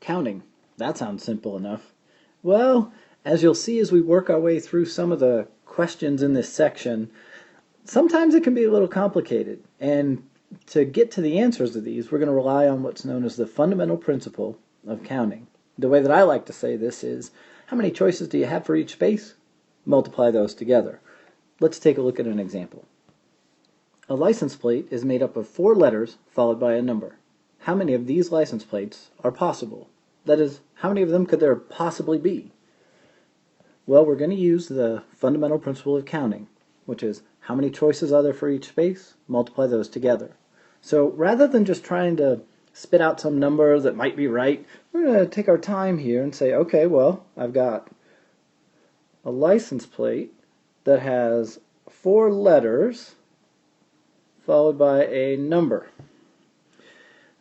Counting. That sounds simple enough. Well, as you'll see as we work our way through some of the questions in this section, sometimes it can be a little complicated. And to get to the answers of these, we're going to rely on what's known as the fundamental principle of counting. The way that I like to say this is, how many choices do you have for each space? Multiply those together. Let's take a look at an example. A license plate is made up of 4 letters followed by a number. How many of these license plates are possible? That is, how many of them could there possibly be? Well, we're going to use the fundamental principle of counting, which is how many choices are there for each space? Multiply those together. So rather than just trying to spit out some number that might be right, we're going to take our time here and say, okay, well, I've got a license plate that has 4 letters followed by a number.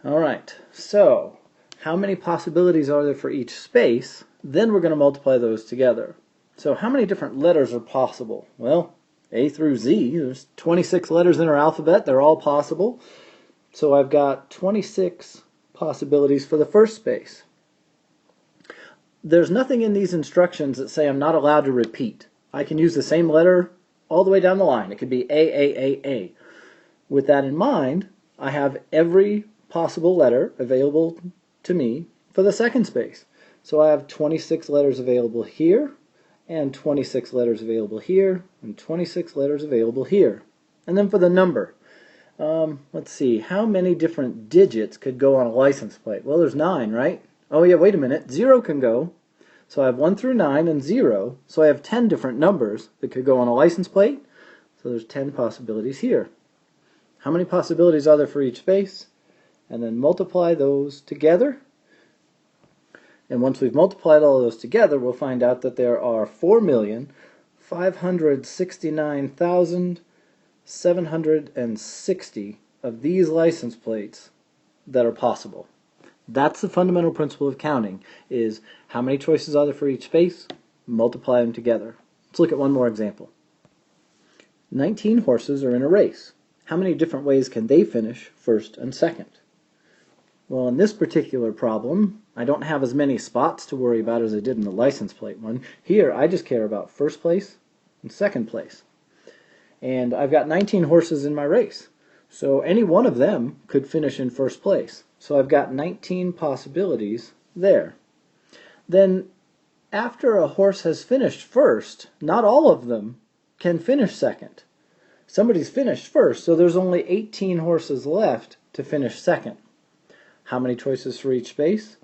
All right, so how many possibilities are there for each space? Then we're going to multiply those together. So how many different letters are possible? Well, A through Z, there's 26 letters in our alphabet. They're all possible. So I've got 26 possibilities for the first space. There's nothing in these instructions that say I'm not allowed to repeat. I can use the same letter all the way down the line. It could be A. With that in mind, I have every possible letter available to me for the second space. So I have 26 letters available here, and 26 letters available here, and 26 letters available here. And then for the number, let's see, how many different digits could go on a license plate? Well, there's 9, right? Oh yeah, wait a minute, 0 can go. So I have 1 through 9 and 0, so I have 10 different numbers that could go on a license plate. So there's 10 possibilities here. How many possibilities are there for each space? And then multiply those together. And once we've multiplied all those together, we'll find out that there are 4,569,760 of these license plates that are possible. That's the fundamental principle of counting, is how many choices are there for each space? Multiply them together. Let's look at one more example. 19 horses are in a race. How many different ways can they finish first and second? Well, in this particular problem, I don't have as many spots to worry about as I did in the license plate one. Here, I just care about first place and second place. And I've got 19 horses in my race. So any one of them could finish in first place. So I've got 19 possibilities there. Then, after a horse has finished first, not all of them can finish second. Somebody's finished first, so there's only 18 horses left to finish second. How many choices for each space?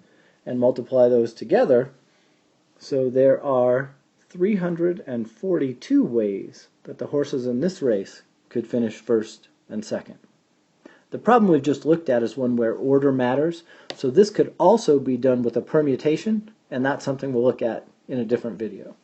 And multiply those together. So there are 342 ways that the horses in this race could finish first and second. The problem we've just looked at is one where order matters, so this could also be done with a permutation, and that's something we'll look at in a different video.